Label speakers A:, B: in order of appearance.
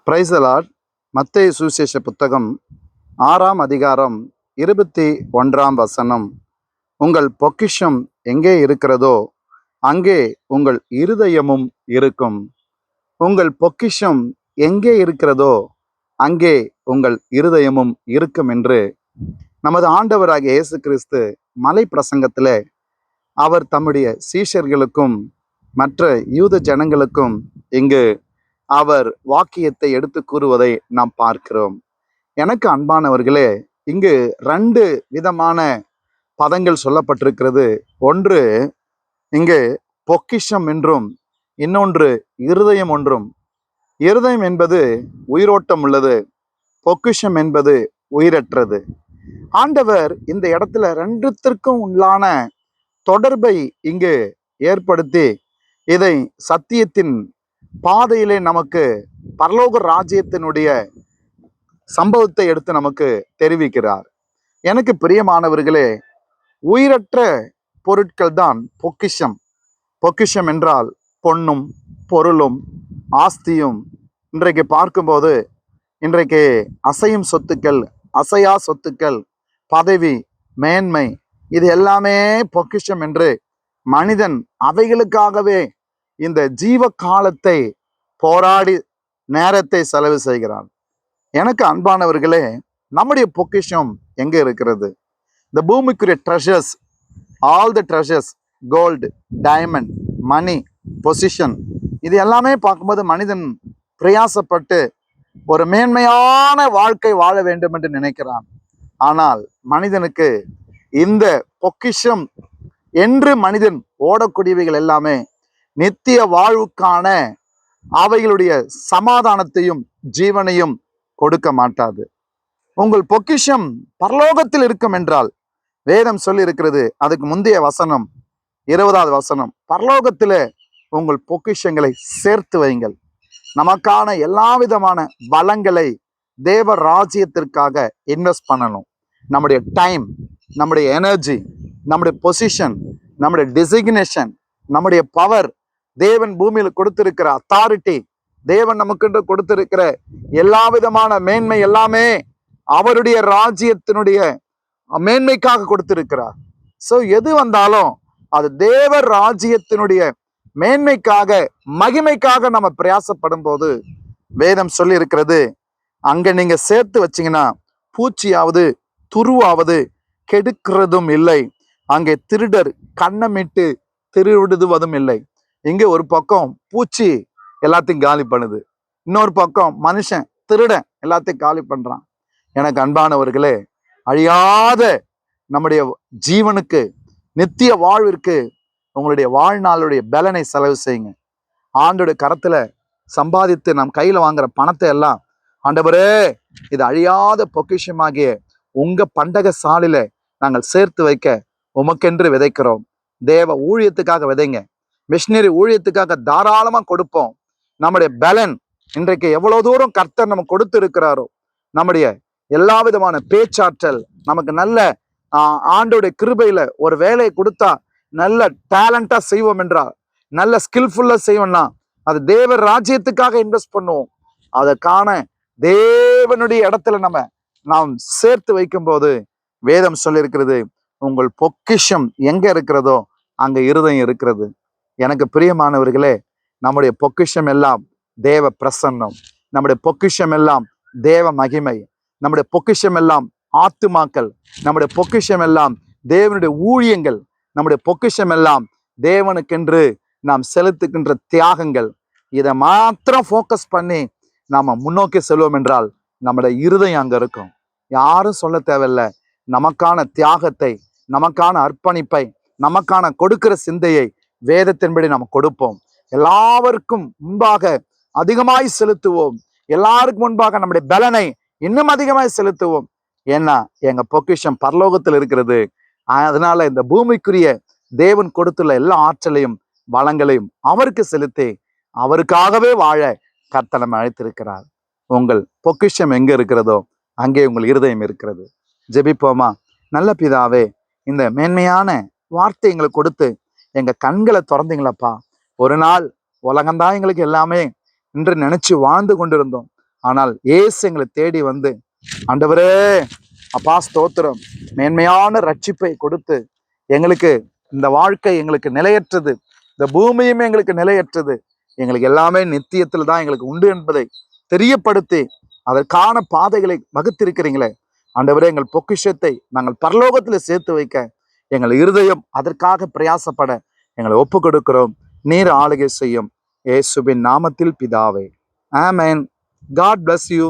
A: Praise the Lord. மத்தேயு சுவிசேஷ புத்தகம் 6ஆம் அதிகாரம் 21ஆம் வசனம். உங்கள் பொக்கிஷம் எங்கே இருக்கிறதோ அங்கே உங்கள் இருதயமும் இருக்கும். உங்கள் பொக்கிஷம் எங்கே இருக்கிறதோ அங்கே உங்கள் இருதயமும் இருக்கும் என்று நமது ஆண்டவராகிய இயேசு கிறிஸ்து மலை பிரசங்கத்திலே அவர் தம்முடைய சீஷர்களுக்கும் மற்ற யூத ஜனங்களுக்கும் இங்கு அவர் வாக்கியத்தை எடுத்து கூறுவதை நாம் பார்க்கிறோம். எனக்கு அன்பானவர்களே, இங்கு 2 விதமான பதங்கள் சொல்லப்பட்டிருக்கிறது. ஒன்று இங்கு பொக்கிஷம் என்றும், இன்னொன்று இருதயம் ஒன்றும். இருதயம் என்பது உயிரோட்டம் உள்ளது, பொக்கிஷம் என்பது உயிரற்றது. ஆண்டவர் இந்த இடத்துல 2த்திற்கும் உள்ளான தொடர்பை இங்கு ஏற்படுத்தி இதை சத்தியத்தின் பாதையிலே நமக்கு பரலோக ராஜ்யத்தினுடைய சம்பவத்தை எடுத்து நமக்கு தெரிவிக்கிறார். எனக்கு பிரியமானவர்களே, உயிரற்ற பொருட்கள் தான் பொக்கிஷம். பொக்கிஷம் என்றால் பொன்னும் பொருளும் ஆஸ்தியும். இன்றைக்கு பார்க்கும்போது இன்றைக்கு அசையும் சொத்துக்கள், அசையா சொத்துக்கள், பதவி, மேன்மை, இது எல்லாமே பொக்கிஷம் என்று மனிதன் அவைகளுக்காகவே இந்த ஜீவ காலத்தை போராடி நேரத்தை செலவு செய்கிறான். எனக்கு அன்பானவர்களே, நம்முடைய பொக்கிஷம் எங்க இருக்கிறது? இந்த பூமிக்குரிய treasures, all the treasures, gold, diamond, money, possession, இது எல்லாமே பார்க்கும்போது மனிதன் பிரயாசப்பட்டு ஒரு மேன்மையான வாழ்க்கை வாழ வேண்டும் என்று நினைக்கிறான். ஆனால் மனிதனுக்கு இந்த பொக்கிஷம் என்று மனிதன் ஓடக்கூடியவைகள் எல்லாமே நித்திய வாழ்வுக்கான அவைகளுடைய சமாதானத்தையும் ஜீவனையும் கொடுக்க மாட்டாது. உங்கள் பொக்கிஷம் பரலோகத்தில் இருக்கும் என்றால் வேதம் சொல்லி இருக்கிறது. அதுக்கு முந்தைய வசனம் 20வது வசனம், பரலோகத்திலே உங்கள் பொக்கிஷங்களை சேர்த்து வைங்கள். நமக்கான எல்லா விதமான வளங்களை தேவ ராஜ்யத்திற்காக இன்வெஸ்ட் பண்ணணும். நம்முடைய டைம், நம்முடைய எனர்ஜி, நம்முடைய பொசிஷன், நம்முடைய டெசிக்னேஷன், நம்முடைய பவர், தேவன் பூமியில் கொடுத்திருக்கிற அத்தாரிட்டி, தேவன் நமக்கு கொடுத்திருக்கிற எல்லா விதமான மேன்மை எல்லாமே அவருடைய ராஜ்யத்தினுடைய மேன்மைக்காக கொடுத்திருக்கிறார். ஸோ எது வந்தாலும் அது தேவ ராஜ்யத்தினுடைய மேன்மைக்காக, மகிமைக்காக நம்ம பிரயாசப்படும் போது வேதம் சொல்லி இருக்கிறது, அங்க நீங்க சேர்த்து வச்சீங்கன்னா பூச்சியாவது துருவாவது கெடுக்கிறதும் இல்லை, அங்கே திருடர் கண்ணமிட்டு திருவிடுவதும் இல்லை. இங்கே ஒரு பக்கம் பூச்சி எல்லாத்தையும் காலி பண்ணுது, இன்னொரு பக்கம் மனுஷன் திருடன் எல்லாத்தையும் காலி பண்றான். எனக்கு அன்பானவர்களே, அழியாத நம்முடைய ஜீவனுக்கு, நித்திய வாழ்விற்கு உங்களுடைய வாழ்நாளுடைய பலனை செலவு செய்யுங்க. ஆண்டோட கரத்துல சம்பாதித்து நம் கையில வாங்குற பணத்தை எல்லாம், ஆண்டவரே இது அழியாத பொக்கிஷமாகிய உங்க பண்டக சாலில நாங்கள் சேர்த்து வைக்க உமக்கென்று விதைக்கிறோம். தேவ ஊழியத்துக்காக விதைங்க, மிஷினரி ஊழியத்துக்காக தாராளமா கொடுப்போம். நம்முடைய பலன் இன்றைக்கு எவ்வளவு தூரம் கர்த்தர் நமக்கு கொடுத்து இருக்கிறாரோ, நம்முடைய எல்லா விதமான பேச்சாற்றல், நமக்கு நல்ல ஆண்டோடைய கிருபையில ஒரு வேலையை கொடுத்தா நல்ல டேலண்டா செய்வோம் என்றால், நல்ல ஸ்கில்ஃபுல்லா செய்வோம்னா அது தேவ ராஜ்யத்துக்காக இன்வெஸ்ட் பண்ணுவோம். அதற்கான தேவனுடைய இடத்துல நாம் சேர்த்து வைக்கும் போது வேதம் சொல்லி இருக்கிறது, உங்கள் பொக்கிஷம் எங்க இருக்கிறதோ அங்க இருதயம் இருக்கிறது. எனக்கு பிரியமானவர்களே, நம்முடைய பொக்கிஷம் எல்லாம் தேவ பிரசன்னம், நம்முடைய பொக்கிஷம் எல்லாம் தேவ மகிமை, நம்முடைய பொக்கிஷம் எல்லாம் ஆத்துமாக்கள், நம்முடைய பொக்கிஷம் எல்லாம் தேவனுடைய ஊழியங்கள், நம்முடைய பொக்கிஷம் எல்லாம் தேவனுக்கென்று நாம் செலுத்துகின்ற தியாகங்கள். இதை மாத்திரம் ஃபோக்கஸ் பண்ணி நாம முன்னோக்கி செல்வோம் என்றால் நம்முடைய இருதயம் அங்க இருக்கும். யாரும் சொல்ல தேவையில்லை. நமக்கான தியாகத்தை, நமக்கான அர்ப்பணிப்பை, நமக்கான கொடுக்கிற சிந்தையை வேதத்தின்படி நாம் கொடுப்போம். எல்லாருக்கும் முன்பாக அதிகமாய் செலுத்துவோம். எல்லாருக்கும் முன்பாக நம்முடைய பலனை இன்னும் அதிகமாய் செலுத்துவோம். ஏன்னா எங்க பொக்கிஷம் பரலோகத்தில் இருக்கிறது. அதனால இந்த பூமிக்குரிய தேவன் கொடுத்துள்ள எல்லா ஆற்றலையும் வளங்களையும் அவருக்கு செலுத்தி அவருக்காகவே வாழ கர்த்தர் நம்மை அழைத்திருக்கிறார். உங்கள் பொக்கிஷம் எங்க இருக்கிறதோ அங்கே உங்கள் இருதயம் இருக்கிறது. ஜெபிப்போமா? நல்ல பிதாவே, இந்த மேன்மையான வார்த்தை எங்களுக்கு கொடுத்து எங்க கண்களை திறந்தீங்களப்பா. ஒரு நாள் உலகம்தான் எங்களுக்கு எல்லாமே என்று நினைச்சு வாழ்ந்து கொண்டிருந்தோம். ஆனால் இயேசு எங்களை தேடி வந்து, ஆண்டவரே அப்பா ஸ்தோத்திரம், மேன்மையான ரட்சிப்பை கொடுத்து எங்களுக்கு இந்த வாழ்க்கை எங்களுக்கு நிலையற்றது, இந்த பூமியுமே எங்களுக்கு நிலையற்றது, எங்களுக்கு எல்லாமே நித்தியத்தில் தான் எங்களுக்கு உண்டு என்பதை தெரியப்படுத்தி அதற்கான பாதைகளை வகுத்திருக்கிறீங்களே ஆண்டவரே, எங்கள் பொக்கிஷத்தை நாங்கள் பரலோகத்தில் சேர்த்து வைக்க எங்கள் இருதயம் அதற்காக பிரயாசப்பட எங்களை ஒப்பு கொடுக்கிறோம். நீர் ஆளுகை செய்யும். இயேசுவின் நாமத்தில் பிதாவே, ஆமென். God bless you.